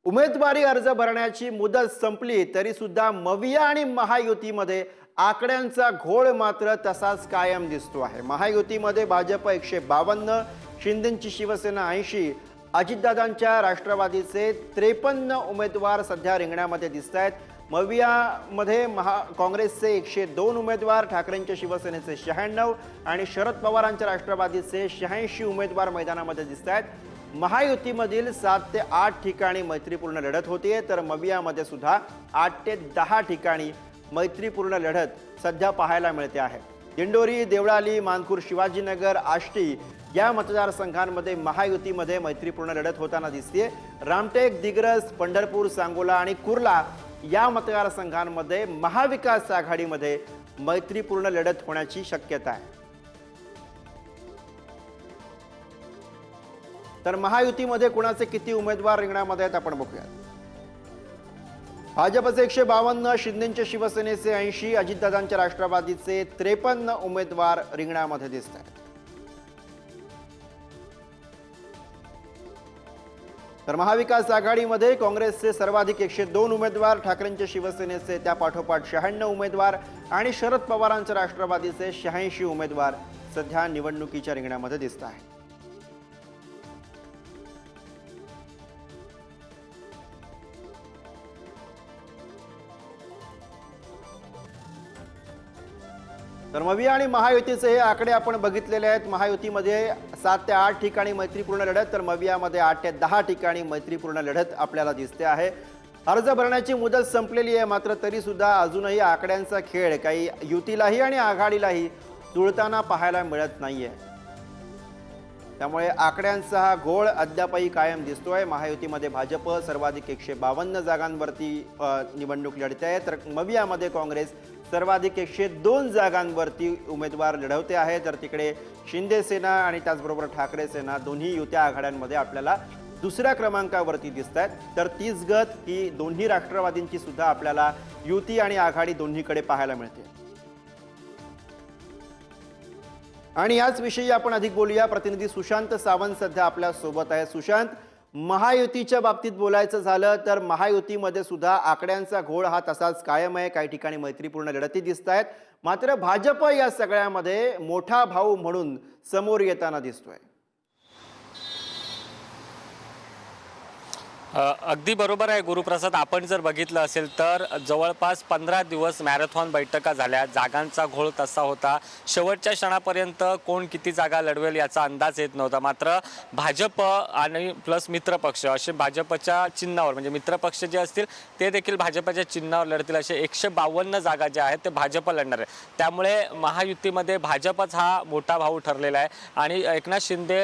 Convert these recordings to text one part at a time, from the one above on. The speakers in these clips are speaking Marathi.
उमेदवारी अर्ज भरण्याची मुदत संपली तरी सुद्धा मविया आणि महायुतीमध्ये आकड्यांचा घोळ मात्र तसाच कायम दिसतो आहे। महायुतीमध्ये भाजप 152, शिंदेची शिवसेना 80, अजितदादांच्या राष्ट्रवादीचे 53 उमेदवार सध्या रिंगणामध्ये दिसत आहेत। मवियामध्ये काँग्रेसचे 102 उमेदवार, ठाकरेंच्या शिवसेनेचे 96 आणि शरद पवारांच्या राष्ट्रवादीचे 86 उमेदवार मैदानामध्ये दिसत आहेत। महायुतीमधील 7 ते 8 ठिकाणी मैत्रीपूर्ण लढत होते, तर मवियामध्ये सुद्धा 8 ते 10 ठिकाणी मैत्रीपूर्ण लढत सध्या पाहायला मिळते आहे। दिंडोरी, देवळाली, मानखूर, शिवाजीनगर, आष्टी या मतदारसंघांमध्ये महायुतीमध्ये मैत्रीपूर्ण लढत होताना दिसते। रामटेक, दिग्रस, पंढरपूर, सांगोला आणि कुर्ला या मतदारसंघांमध्ये महाविकास आघाडीमध्ये मैत्रीपूर्ण लढत होण्याची शक्यता आहे। तर महायुतीमध्ये कुणाचे किती उमेदवार रिंगणामध्ये आहेत आपण बघूया। भाजपचे 152, शिंदेच्या शिवसेनेचे 80, अजितदादांच्या राष्ट्रवादीचे 53 उमेदवार रिंगणामध्ये दिसत आहेत। तर महाविकास आघाडीमध्ये काँग्रेसचे सर्वाधिक 102 उमेदवार, ठाकरेंच्या शिवसेनेचे त्या पाठोपाठ 96 उमेदवार आणि शरद पवारांच्या राष्ट्रवादीचे 86 उमेदवार सध्या निवडणुकीच्या रिंगणामध्ये दिसत आहेत। तर मविया आणि महायुतीचे हे आकडे आपण बघितलेले आहेत। महायुतीमध्ये 7 ते 8 ठिकाणी मैत्रीपूर्ण लढत, तर मवियामध्ये 8 ते 10 ठिकाणी मैत्रीपूर्ण लढत आपल्याला दिसते आहे। अर्ज भरण्याची मुदत संपलेली आहे, मात्र तरी सुद्धा अजूनही आकड्यांचा खेळ काही युतीलाही आणि आघाडीलाही जुळताना पाहायला मिळत नाहीये। त्यामुळे आकड्यांचा हा घोळ अद्यापही कायम दिसतोय। महायुतीमध्ये भाजप सर्वाधिक 152 जागांवरती निवडणूक लढते आहे, तर मवियामध्ये काँग्रेस सर्वाधिक 102 जागांवरती उमेदवार लढवते आहे। तर तिकडे शिंदे सेना आणि त्याचबरोबर ठाकरे सेना दोन्ही युत्या आघाड्यांमध्ये आपल्याला दुसऱ्या क्रमांकावरती दिसत आहेत। तर तीच गत ही दोन्ही राष्ट्रवादींची सुद्धा आपल्याला युती आणि आघाडी दोन्हीकडे पाहायला मिळते। आणि याच विषयी आपण अधिक बोलूया। प्रतिनिधी सुशांत सावंत सध्या आपल्या सोबत आहे। सुशांत, महायुतीच्या बाबतीत बोलायचं झालं तर महायुतीमध्ये सुद्धा आकड्यांचा घोळ हा तसाच कायम आहे। काही ठिकाणी मैत्रीपूर्ण लढती दिसत आहेत, मात्र भाजप या सगळ्यामध्ये मोठा भाऊ म्हणून समोर येताना दिसतोय। अगदी बरोबर आहे गुरुप्रसाद। आपण जर बघितलं असेल तर जवळपास 15 दिवस मॅरेथॉन बैठका झाल्या, जागांचा घोळ तसा होता। शेवटच्या क्षणापर्यंत कोण किती जागा लढवेल याचा अंदाज येत नव्हता। मात्र भाजप आणि प्लस मित्रपक्ष असे भाजपच्या चिन्हावर, म्हणजे मित्रपक्ष जे असतील ते देखील भाजपच्या चिन्हावर लढतील, असे 152 जागा ज्या आहेत ते भाजप लढणार आहे। त्यामुळे महायुतीमध्ये भाजपच हा मोठा भाऊ ठरलेला आहे आणि एकनाथ शिंदे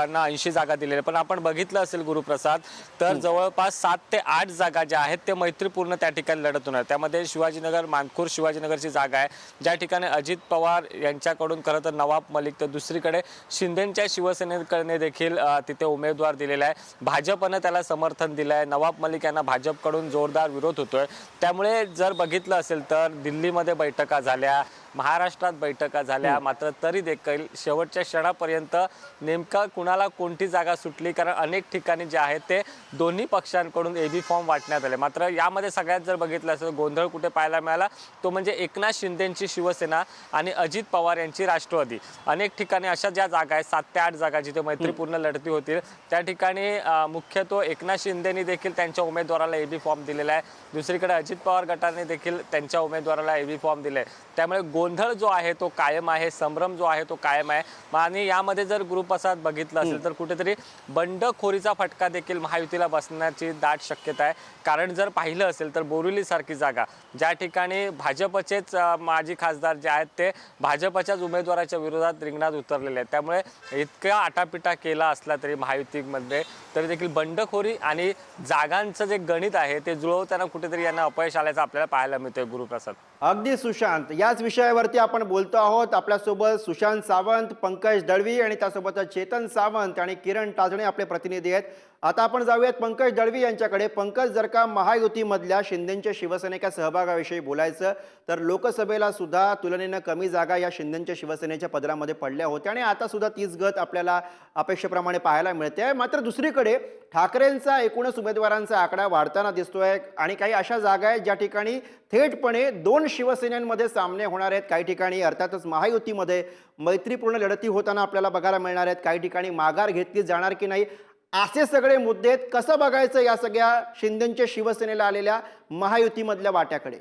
ना 80 जागा दिलेल्या। पण आपण बघितलं असेल गुरुप्रसाद तर जवळपास 7 ते 8 जागा ज्या आहेत ते मैत्रीपूर्ण त्या ठिकाणी लढत होणार। त्यामध्ये शिवाजीनगर, मानखूर शिवाजीनगरची जागा आहे, ज्या ठिकाणी अजित पवार यांच्याकडून खरं तर नवाब मलिक, तर दुसरीकडे शिंदेच्या शिवसेनेकडे देखील तिथे उमेदवार दिलेला आहे। भाजपनं त्याला समर्थन दिलं आहे। नवाब मलिक यांना भाजपकडून जोरदार विरोध होतोय। त्यामुळे जर बघितलं असेल तर दिल्लीमध्ये बैठका झाल्या, महाराष्ट्रात बैठका झाल्या, मात्र तरी देखील शेवटच्या क्षणापर्यंत नेमका कुणाला कोणती जागा सुटली, कारण अनेक ठिकाणी जे आहेत ते दोन्ही पक्षांकडून एबी फॉर्म वाटण्यात आले। मात्र यामध्ये सगळ्यात जर बघितलं असेल गोंधळ कुठे पाहायला मिळाला तो म्हणजे एकनाथ शिंदेची शिवसेना आणि अजित पवार यांची राष्ट्रवादी। अनेक ठिकाणी अशा ज्या जागा आहेत 7 ते 8 जागा जिथे मैत्रीपूर्ण लढती होतील त्या ठिकाणी मुख्यतः एकनाथ शिंदेनी देखील त्यांच्या उमेदवाराला एबी फॉर्म दिलेला आहे। दुसरीकडे अजित पवार गटाने देखील त्यांच्या उमेदवाराला एबी फॉर्म दिले। त्यामुळे गोंधळ जो आहे तो कायम आहे, संभ्रम जो आहे तो कायम आहे। आणि यामध्ये जर गुरुप्रसाद बघितलं असेल तर कुठेतरी बंडखोरीचा फटका देखील महायुतीला बसण्याची दाट शक्यता आहे। कारण जर पाहिलं असेल तर बोरिवली सारखी जागा ज्या ठिकाणी भाजपचेच माजी खासदार जे आहेत ते भाजपच्याच उमेदवाराच्या विरोधात रिंगणात उतरलेले आहेत। त्यामुळे इतका आटापिटा केला असला तरी महायुतीमध्ये तरी देखील बंडखोरी आणि जागांचं जे गणित आहे ते जुळवताना कुठेतरी यांना अपयश आल्याचं आपल्याला पाहायला मिळतंय गुरुप्रसाद। अगदी सुशांत, याच विषयावरती आपण बोलतो आहोत। आपल्यासोबत सुशांत सावंत, पंकज दळवी आणि त्यासोबतच चेतन सावंत आणि किरण टाजणे आपले प्रतिनिधी आहेत। आता आपण जाऊयात पंकज दळवी यांच्याकडे. पंकज, जर का महायुतीमधल्या शिंदेच्या शिवसेनेच्या सहभागाविषयी बोलायचं तर लोकसभेला सुद्धा तुलनेनं कमी जागा या शिंदेच्या शिवसेनेच्या पदरामध्ये पडल्या होत्या आणि आता सुद्धा तीच गत आपल्याला अपेक्षेप्रमाणे पाहायला मिळते. मात्र दुसरीकडे ठाकरेंचा एकूणच उमेदवारांचा आकडा वाढताना दिसतोय आणि काही अशा जागा आहेत ज्या ठिकाणी थेटपणे दोन शिवसेनेमध्ये सामने होणार आहेत. काही ठिकाणी अर्थातच महायुतीमध्ये मैत्रीपूर्ण लढती होताना आपल्याला बघायला मिळणार आहेत. काही ठिकाणी माघार घेतली जाणार की नाही, असे सगळे मुद्दे आहेत. कसं बघायचं या सगळ्या शिंदेच्या शिवसेनेला आलेल्या महायुतीमधल्या वाट्याकडे?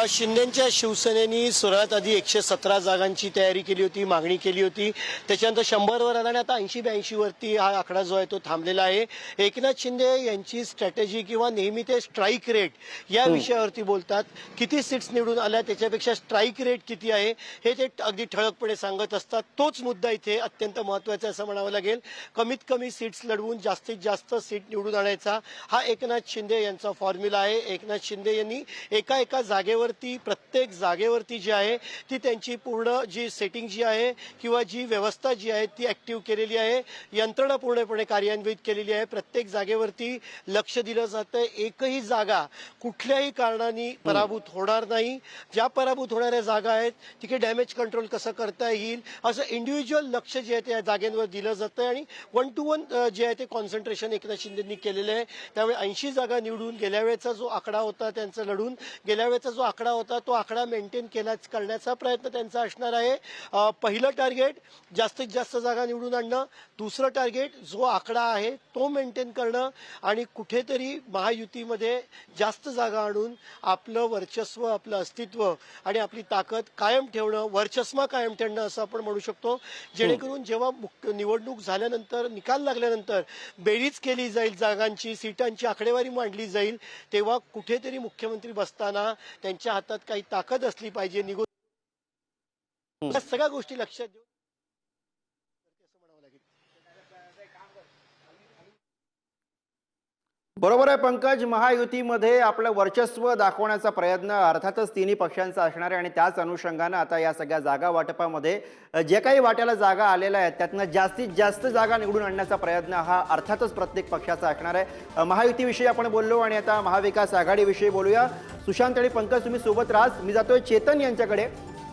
शिंदेच्या शिवसेनेनी सुरुवात आधी 117 जागांची तयारी केली होती, मागणी केली होती. त्याच्यानंतर 100 वर आला आणि आता 80-82 वरती हा आकडा जो आहे तो थांबलेला आहे. एकनाथ शिंदे यांची स्ट्रॅटेजी किंवा नेहमी ते स्ट्राईक रेट या विषयावरती बोलतात. किती सीट्स निवडून आल्या त्याच्यापेक्षा स्ट्राईक रेट किती आहे हे ते अगदी ठळकपणे सांगत असतात. तोच मुद्दा इथे अत्यंत महत्त्वाचा असं म्हणावं लागेल. कमीत कमी सीट्स लढवून जास्तीत जास्त सीट निवडून आणायचा हा एकनाथ शिंदे यांचा फॉर्म्युला आहे. एकनाथ शिंदे यांनी एका जागेवरती, प्रत्येक जागेवरती जी आहे ती त्यांची पूर्ण जी सेटिंग जी आहे किंवा जी व्यवस्था जी आहे ती ऍक्टिव्ह केलेली आहे. यंत्रणा पूर्णपणे कार्यान्वित केलेली आहे. प्रत्येक जागेवरती लक्ष दिलं जातं. एकही जागा कुठल्याही कारणाने पराभूत होणार नाही. ज्या पराभूत होणाऱ्या जागा आहेत तिथे डॅमेज कंट्रोल कसं करता येईल असं इंडिव्हिज्युअल लक्ष जे आहे त्या जागेंवर दिलं जातं आणि 1 to 1 जे आहे ते कॉन्सन्ट्रेशन एकनाथ शिंदेंनी केलेलं आहे. त्यामुळे 80 जागा निवडून गेल्या वेळेचा जो आकडा होता त्यांचा लढून गेल्या वेळेचा जो आकडा होता तो आकडा मेंटेन करण्याचा प्रयत्न त्यांचा असणार आहे. पहिलं टार्गेट जास्तीत जास्त जागा निवडून आणणं, दुसरं टार्गेट जो आकडा आहे तो मेंटेन करणं आणि कुठेतरी महायुतीमध्ये जास्त जागा आणून आपलं वर्चस्व, आपलं अस्तित्व आणि आपली ताकद कायम ठेवणं, वर्चस्व कायम ठेवणं असं आपण म्हणू शकतो. जेणेकरून जेव्हा निवडणूक झाल्यानंतर, निकाल लागल्यानंतर बेरीज केली जाईल जागांची, सीटांची आकडेवारी मांडली जाईल, तेव्हा कुठेतरी मुख्यमंत्री बसताना त्यांच्या हातात काही ताकद असली पाहिजे. या सगळ्या गोष्टी लक्षात घेऊन असं म्हणावं लागेल. बरोबर आहे पंकज, महायुतीमध्ये आपलं वर्चस्व दाखवण्याचा प्रयत्न अर्थातच तिन्ही पक्षांचा असणार आहे आणि त्याच अनुषंगानं आता या सगळ्या जागा वाटपामध्ये जे काही वाट्याला जागा आलेल्या आहेत त्यातनं जास्तीत जास्त जागा निवडून आणण्याचा प्रयत्न हा अर्थातच प्रत्येक पक्षाचा असणार आहे. महायुतीविषयी आपण बोललो आणि आता महाविकास आघाडीविषयी बोलूया. सुशांत आणि पंकज तुम्ही सोबत राहा. मी जातोय चेतन यांच्याकडे.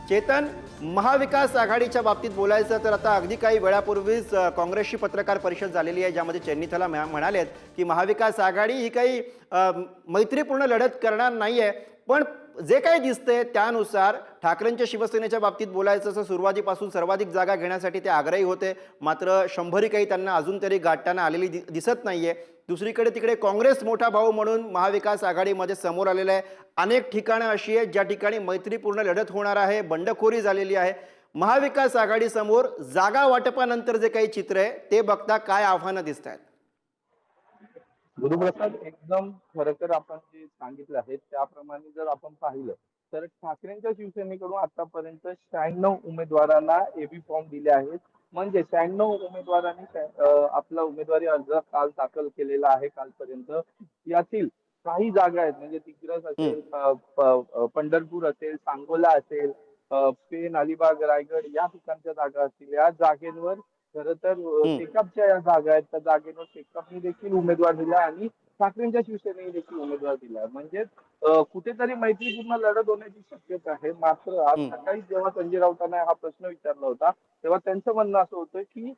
चेतन, महाविकास आघाडीच्या बाबतीत बोलायचं तर आता अगदी काही वेळापूर्वीच काँग्रेसची पत्रकार परिषद झालेली आहे ज्यामध्ये चेन्नीथला म्हणालेत की महाविकास आघाडी ही काही मैत्रीपूर्ण लढत करणार नाही आहे. पण जे काही दिसतंय त्यानुसार ठाकरेंच्या शिवसेनेच्या बाबतीत बोलायचं असं सुरुवातीपासून सर्वाधिक जागा घेण्यासाठी ते आग्रही होते. मात्र 100 काही त्यांना अजून तरी गाठताना आलेली दिसत नाहीये. दुसरीकडे तिकडे काँग्रेस मोठा भाऊ म्हणून महाविकास आघाडीमध्ये समोर आलेला आहे. अनेक ठिकाणं अशी आहेत ज्या ठिकाणी मैत्रीपूर्ण लढत होणार आहे, बंडखोरी झालेली आहे. महाविकास आघाडी समोर जागा वाटपानंतर जे काही चित्र आहे ते बघता काय आव्हानं दिसत आहेत? गुरुप्रसाद, एकदम खरं तर आपण जे सांगितलं आहे त्याप्रमाणे जर आपण पाहिलं तर ठाकरेंच्या शिवसेनेकडून आतापर्यंत 96 उमेदवारांना एबी फॉर्म दिले आहेत. म्हणजे 96 उमेदवारांनी आपला उमेदवारी अर्ज काल दाखल केलेला आहे. कालपर्यंत यातील काही जागा आहेत म्हणजे दिग्रस असेल, पंढरपूर असेल, सांगोला असेल, पेण, अलिबाग, रायगड या ठिकाणच्या जागा असतील. या जागेंवर खरं तर शेकापच्या या जागा आहेत. त्या जागेवर शेकापने देखील उमेदवार दिला आणि ठाकरेंच्या शिवसेनेने देखील उमेदवार दिला. म्हणजे कुठेतरी मैत्रीपूर्ण लढत होण्याची शक्यता आहे. मात्र आज सकाळी जेव्हा संजय राऊतांना हा प्रश्न विचारला होता तेव्हा त्यांचं म्हणणं असं होतं की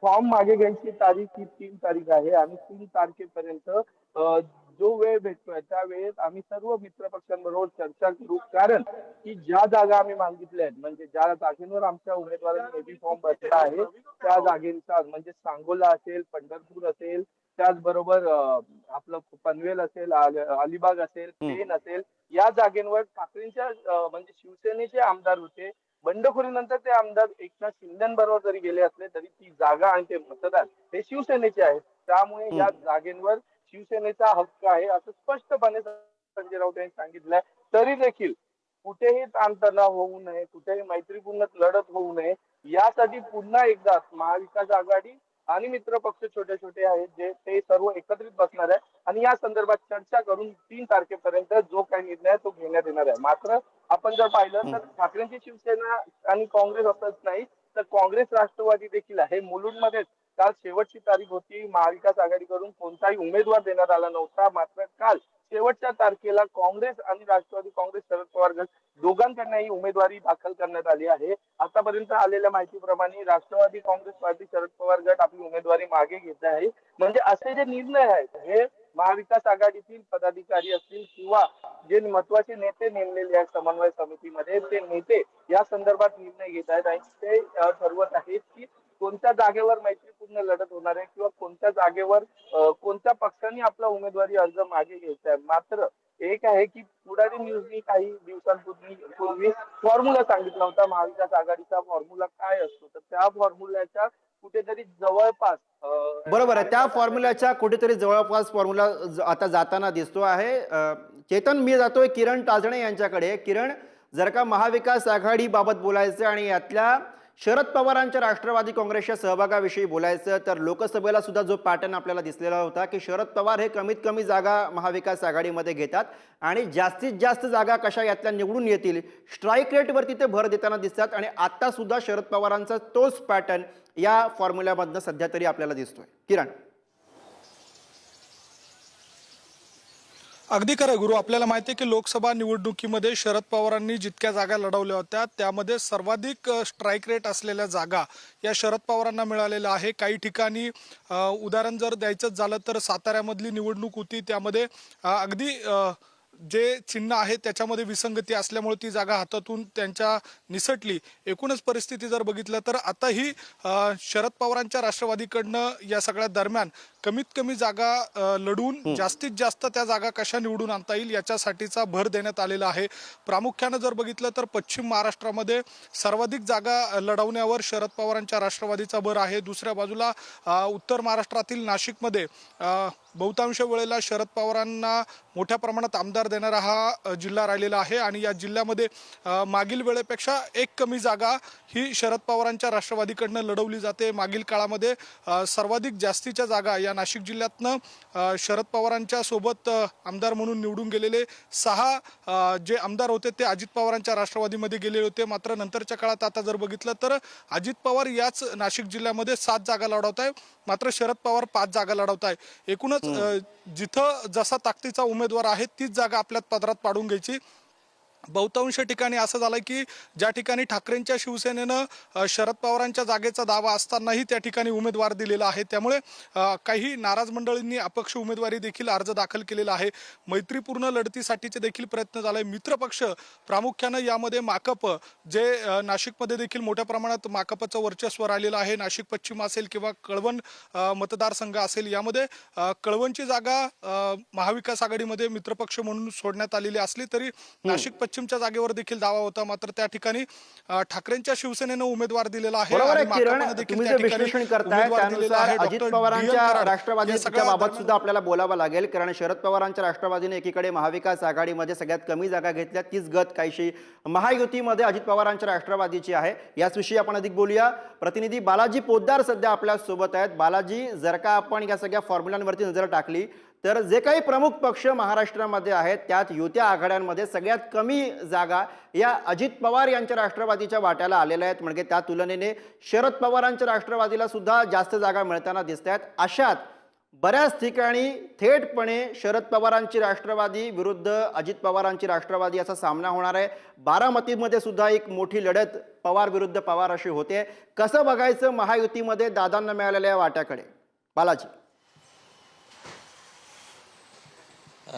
फॉर्म मागे घ्यायची तारीख ही 3 तारीख आहे आणि 3 तारखेपर्यंत जो वेळ भेटतोय त्या वेळेत आम्ही सर्व मित्र पक्षांबरोबर चर्चा करू. कारण की ज्या जागा आम्ही मागितल्या आहेत म्हणजे ज्या जागेवर आमच्या उमेदवारांनी एबी फॉर्म भरला आहे त्या जागेचा म्हणजे सांगोला असेल, पंढरपूर असेल, त्याचबरोबर आपलं पनवेल असेल, अलिबाग असेल, पेण असेल, या जागेंवर ठाकरेंच्या म्हणजे शिवसेनेचे आमदार होते. बंडखोरीनंतर ते आमदार एकनाथ शिंदेबरोबर जरी गेले असले तरी ती जागा आणि ते मतदार हे शिवसेनेचे आहेत. त्यामुळे या जागेंवर शिवसेनेचा हक्क आहे असं स्पष्टपणे संजय राऊत यांनी सांगितलंय. तरी देखील कुठेही ताणतणाव होऊ नये, कुठेही मैत्रीपूर्ण लढत होऊ नये यासाठी पुन्हा एकदा महाविकास आघाडी आणि मित्र पक्ष छोटे छोटे आहेत जे ते सर्व एकत्रित बसणार आहे आणि या संदर्भात चर्चा करून 3 तारखेपर्यंत जो काही निर्णय तो घेण्यात येणार आहे. मात्र आपण जर पाहिलं तर ठाकरेंची शिवसेना आणि काँग्रेस असंच नाही तर काँग्रेस राष्ट्रवादी देखील आहे. मुलुंडमध्ये काल शेवटची तारीख होती. महाविकास आघाडीकडून कोणताही उमेदवार देण्यात आला नव्हता. मात्र काल शेवटच्या तारखेला काँग्रेस आणि राष्ट्रवादी काँग्रेस शरद पवार गट दोघांकडूनही उमेदवारी दाखल करण्यात आली आहे. आतापर्यंत आलेल्या माहितीप्रमाणे राष्ट्रवादी काँग्रेस पार्टी शरद पवार गट आपली उमेदवारी मागे घेत आहे. म्हणजे असे जे निर्णय आहेत हे महाविकास आघाडीतील पदाधिकारी असतील किंवा जे महत्वाचे नेते नेमलेले आहेत समन्वय समितीमध्ये ते नेते या संदर्भात निर्णय घेत आहेत आणि ते ठरवत आहेत की कोणत्या जागेवर मैत्रीपूर्ण लढत होणार आहे किंवा कोणत्या जागेवर कोणत्या पक्षाने आपला उमेदवारी अर्ज मागे घ्यायचा आहे. मात्र एक आहे की पुढारी न्यूजनी काही दिवसांपूर्वी फॉर्म्युला सांगितला होता. महाविकास आघाडीचा फॉर्म्युला काय असतो तर त्या फॉर्म्युल्याच्या कुठेतरी जवळपास बरोबर आहे, त्या फॉर्म्युल्याच्या कुठेतरी जवळपास फॉर्म्युला आता जाताना दिसतो आहे. चेतन, मी जातोय किरण टाजणे यांच्याकडे. किरण, जर का महाविकास आघाडी बाबत बोलायचं आणि यातल्या शरद पवारांच्या राष्ट्रवादी काँग्रेसच्या सहभागाविषयी बोलायचं तर लोकसभेला सुद्धा जो पॅटर्न आपल्याला दिसलेला होता की शरद पवार हे कमीत कमी जागा महाविकास आघाडीमध्ये घेतात आणि जास्तीत जास्त जागा कशा यातल्या निवडून येतील स्ट्राईक रेटवरती ते भर देताना दिसतात आणि आता सुद्धा शरद पवारांचा तोच पॅटर्न या फॉर्म्युल्यामधनं सध्या तरी आपल्याला दिसतोय. किरण, अगदी खरं गुरु. आपल्याला माहिती आहे की लोकसभा निवडणुकीमध्ये शरद पवारांनी जितक्या जागा लढवल्या होत्या त्यामध्ये सर्वाधिक स्ट्राईक रेट असलेल्या जागा या शरद पवारांना मिळालेल्या आहे. काही ठिकाणी उदाहरण जर द्यायचं झालं तर साताऱ्यामधली निवडणूक होती, त्यामध्ये अगदी जे चिन्ह आहे त्याच्यामध्ये विसंगती असल्यामुळे ती जागा हातातून त्यांच्या निसटली. एकूणच परिस्थिती जर बघितलं तर आता ही शरद पवारांच्या राष्ट्रवादीकडनं या सगळ्या दरम्यान कमीत कमी जागा लढवून जास्तीत जास्त त्या जागा कशा निवडून आणता येईल याच्यासाठीचा भर देण्यात आलेला आहे. प्रामुख्यानं जर बघितलं तर पश्चिम महाराष्ट्रामध्ये सर्वाधिक जागा लढवण्यावर शरद पवारांच्या राष्ट्रवादीचा भर आहे. दुसऱ्या बाजूला उत्तर महाराष्ट्रातील नाशिकमध्ये बहुतांश वेळेला शरद पवारांना मोठ्या प्रमाणात आमदार देणारा हा जिल्हा राहिलेला आहे आणि या जिल्ह्यामध्ये मागील वेळेपेक्षा एक कमी जागा ही शरद पवारांच्या राष्ट्रवादीकडनं लढवली जाते. मागील काळामध्ये सर्वाधिक जास्तीच्या जागा या नाशिक जिल्ह्यातनं शरद पवारांच्या सोबत आमदार म्हणून निवडून गेलेले 6 जे आमदार होते ते अजित पवारांच्या राष्ट्रवादीमध्ये गेलेले होते. मात्र नंतरच्या काळात आता जर बघितलं तर अजित पवार याच नाशिक जिल्ह्यामध्ये 7 जागा लढवत आहे, मात्र शरद पवार 5 जागा लढवत आहे. एकूणच जिथं जसा ताकदीचा उमेदवार आहे तीच जागा आपल्यात पदरात पाडून घ्यायची. बहुतांश ठिकाणी असं झालंय की ज्या ठिकाणी ठाकरेंच्या शिवसेनेनं शरद पवारांच्या जागेचा दावा असतानाही त्या ठिकाणी उमेदवार दिलेला आहे. त्यामुळे काही नाराज मंडळींनी अपक्ष उमेदवारी देखील अर्ज दाखल केलेला आहे. मैत्रीपूर्ण लढतीसाठीचे देखील प्रयत्न झालाय. मित्रपक्ष प्रामुख्यानं यामध्ये माकप जे नाशिकमध्ये देखील मोठ्या प्रमाणात माकपचं वर्चस्व राहिलेलं आहे. नाशिक पश्चिम असेल किंवा कळवण मतदारसंघ असेल, यामध्ये कळवणची जागा महाविकास आघाडीमध्ये मित्रपक्ष म्हणून सोडण्यात आलेली असली तरी नाशिक पश्चिमच्या जागेवर देखील दावा होता. मात्र त्या ठिकाणी ठाकरेंच्या शिवसेनेनं उमेदवार दिलेला आहे. बरोबर आहे किरण, तुम्ही जे विश्लेषण करताय त्यानुसार अजित पवारांच्या राष्ट्रवादीच्या बाबत सुद्धा आपल्याला बोलावं लागेल. कारण शरद पवारांच्या राष्ट्रवादीने एकीकडे महाविकास आघाडीमध्ये सगळ्यात कमी जागा घेतल्या, तीच गत काहीशी महायुतीमध्ये अजित पवारांच्या राष्ट्रवादीची आहे. याचविषयी आपण अधिक बोलूया. प्रतिनिधी बालाजी पोद्दार सध्या आपल्या सोबत आहेत. बालाजी, जर का आपण या सगळ्या फॉर्म्युलांवरती नजर टाकली तर जे काही प्रमुख पक्ष महाराष्ट्रामध्ये आहेत त्यात युत्या आघाड्यांमध्ये सगळ्यात कमी जागा या अजित पवार यांच्या राष्ट्रवादीच्या वाट्याला आलेल्या आहेत. म्हणजे त्या तुलनेने शरद पवारांच्या राष्ट्रवादीला सुद्धा जास्त जागा मिळताना दिसत आहेत. अशात बऱ्याच ठिकाणी थेटपणे शरद पवारांची राष्ट्रवादी विरुद्ध अजित पवारांची राष्ट्रवादी असा सामना होणार आहे. बारामतीमध्ये सुद्धा एक मोठी लढत पवार विरुद्ध पवार अशी होते. कसं बघायचं महायुतीमध्ये दादांना मिळालेल्या वाट्याकडे? बालाजी.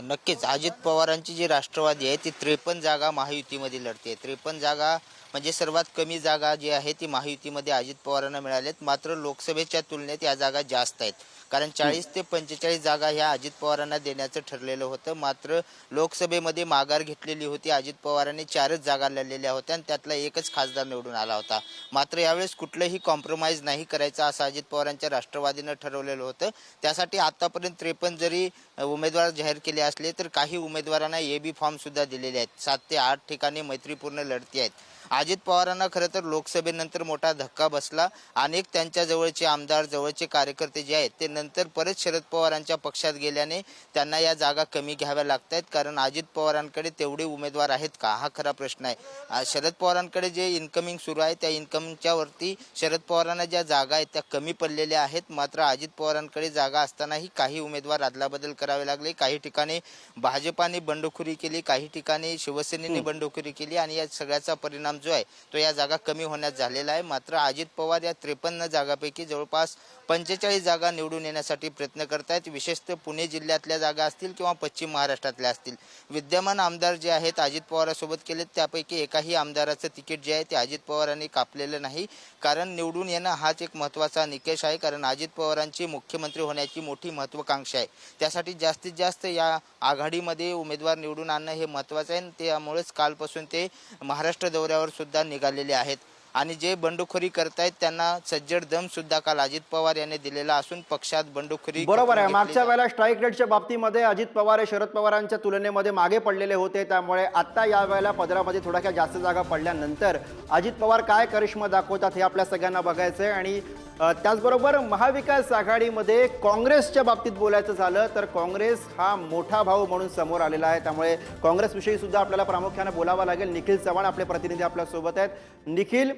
नक्कीच अजित पवारांची जी राष्ट्रवादी आहे ती 53 जागा महायुतीमध्ये लढते. 53 जागा म्हणजे सर्वात कमी जागा जी आहे ती महायुतीमध्ये अजित पवारांना मिळाल्यात. मात्र लोकसभेच्या तुलनेत या जागा जास्त आहेत, कारण 40 ते 45 जागा ह्या अजित पवारांना देण्याचं ठरलेलं होतं. मात्र लोकसभेमध्ये माघार घेतलेली होती. अजित पवारांनी 4च जागा लढलेल्या होत्या आणि त्यातला एकच खासदार निवडून आला होता. मात्र यावेळेस कुठलंही कॉम्प्रोमाइज नाही करायचं असं अजित पवारांच्या राष्ट्रवादीनं ठरवलेलं होतं. त्यासाठी आतापर्यंत 53 जरी उमेदवार जाहीर केले असले तर काही उमेदवारांना AB फॉर्म सुद्धा दिलेले आहेत. 7 ते 8 ठिकाणी मैत्रीपूर्ण लढती आहेत. अजित पवारांना खरं तर लोकसभेनंतर मोठा धक्का बसला. अनेक त्यांच्या जवळचे आमदार, जवळचे कार्यकर्ते जे आहेत ते नंतर परत शरद पवारांच्या पक्षात गेल्याने त्यांना या जागा कमी घ्याव्या लागत आहेत. कारण अजित पवारांकडे तेवढे उमेदवार आहेत का, हा खरा प्रश्न आहे. शरद पवारांकडे जे इन्कमिंग सुरू आहे त्या इन्कमिंगच्या वरती शरद पवारांना ज्या जागा आहेत त्या कमी पडलेल्या आहेत. मात्र अजित पवारांकडे जागा असतानाही काही उमेदवार अदलाबदल करावे लागले. काही ठिकाणी भाजपाने बंडखोरी केली, काही ठिकाणी शिवसेनेने बंडखोरी केली आणि या सगळ्याचा परिणाम जो आहे तो या जागा कमी होण्यात झालेला आहे. मात्र अजित पवार या 53 जागापैकी जवळपास 45 जागा निवडून येण्यासाठी प्रयत्न करतायत. विशेषतः पुणे जिल्ह्यातल्या जागा असतील किंवा पश्चिम महाराष्ट्रातल्या असतील. विद्यमान आमदार जे आहेत अजित पवारांसोबत केलेत त्यापैकी एकाही आमदाराचं तिकीट जे आहे ते अजित पवारांनी कापलेलं नाही. कारण निवडून येणं हाच एक महत्त्वाचा निकष आहे. कारण अजित पवारांची मुख्यमंत्री होण्याची मोठी महत्त्वाकांक्षा आहे. त्यासाठी जास्तीत जास्त या आघाडीमध्ये उमेदवार निवडून आणणं हे महत्त्वाचं आहे. त्यामुळेच कालपासून ते महाराष्ट्र दौऱ्यावर सुद्धा निघालेले आहेत. आणि जे बंडखोरी करतायत त्यांना सज्जड दम सुद्धा काल अजित पवार यांनी दिलेला असून पक्षात बंडखोरी बरोबर आहे. मागच्या वेळेला स्ट्राईक रेटच्या बाबतीमध्ये अजित पवार हे शरद पवारांच्या तुलनेमध्ये मागे पडलेले होते. त्यामुळे आता या वेळेला पदरामध्ये थोड्या जास्त जागा पडल्यानंतर अजित पवार काय करिश्मा दाखवतात हे आपल्या सगळ्यांना बघायचं आहे. आणि त्याचबरोबर महाविकास आघाडीमध्ये काँग्रेसच्या बाबतीत बोलायचं झालं तर काँग्रेस हा मोठा भाऊ म्हणून समोर आलेला आहे. त्यामुळे काँग्रेसविषयी सुद्धा आपल्याला प्रामुख्याने बोलावं लागेल. निखिल चव्हाण आपले प्रतिनिधी आपल्यासोबत आहेत. निखिल,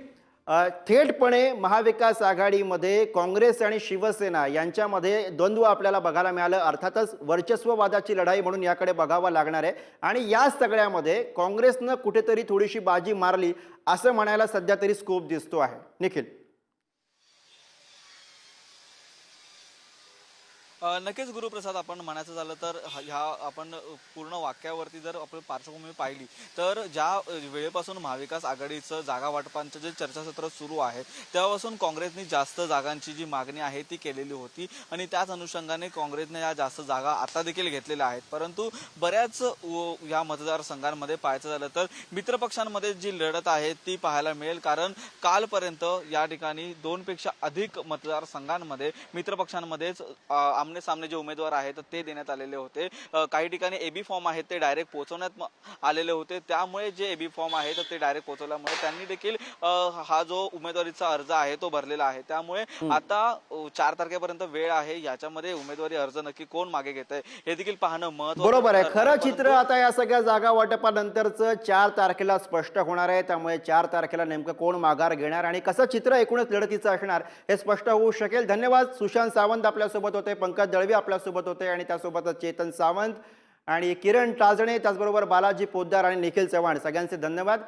थेटपणे महाविकास आघाडीमध्ये काँग्रेस आणि शिवसेना यांच्यामध्ये द्वंद्व आपल्याला बघायला मिळालं. अर्थातच वर्चस्ववादाची लढाई म्हणून याकडे बघावं लागणार आहे. आणि या सगळ्यामध्ये काँग्रेसनं कुठेतरी थोडीशी बाजी मारली असं म्हणायला सध्या तरी स्कोप दिसतो आहे. निखिल, नक्कीच गुरुप्रसाद, आपण म्हणायचं झालं तर ह्या आपण पूर्ण वाक्यावरती जर आपण पार्श्वभूमी पाहिली तर ज्या वेळेपासून महाविकास आघाडीचं जागा वाटपांचं जे चर्चासत्र सुरू आहे तेव्हापासून काँग्रेसने जास्त जागांची जी मागणी आहे ती केलेली होती आणि त्याच अनुषंगाने काँग्रेसने या जास्त जागा आता देखील घेतलेल्या आहेत. परंतु बऱ्याच या मतदारसंघांमध्ये पाहायचं झालं तर मित्रपक्षांमध्ये जी लढत आहे ती पाहायला मिळेल. कारण कालपर्यंत या ठिकाणी 2 पेक्षा अधिक मतदारसंघांमध्ये मित्रपक्षांमध्येच आमने सामने जे उमेदवार आहेत ते देण्यात आलेले होते. काही ठिकाणी एबी फॉर्म आहेत ते डायरेक्ट पोहोचवण्यात आलेले होते. त्यामुळे जे एबी फॉर्म आहेत ते डायरेक्ट पोहोचवल्यामुळे त्यांनी देखील हा जो उमेदवारीचा अर्ज आहे तो भरलेला आहे. त्यामुळे आता 4 तारखेपर्यंत वेळ आहे. याच्यामध्ये उमेदवारी अर्ज नक्की कोण मागे घेत आहे हे देखील पाहणं महत्त्वाचं. बरोबर आहे. खरं चित्र आता या सगळ्या जागा वाटपानंतरचं 4 तारखेला स्पष्ट होणार आहे. त्यामुळे 4 तारखेला नेमकं कोण माघार घेणार आणि कसं चित्र एकूणच लढतीचं असणार हे स्पष्ट होऊ शकेल. धन्यवाद. सुशांत सावंत आपल्यासोबत होते, पंकज दळवी आपल्यासोबत होते आणि त्यासोबतच चेतन सावंत आणि किरण टाजणे, त्याचबरोबर बालाजी पोद्दार आणि निखिल चव्हाण, सगळ्यांचे धन्यवाद.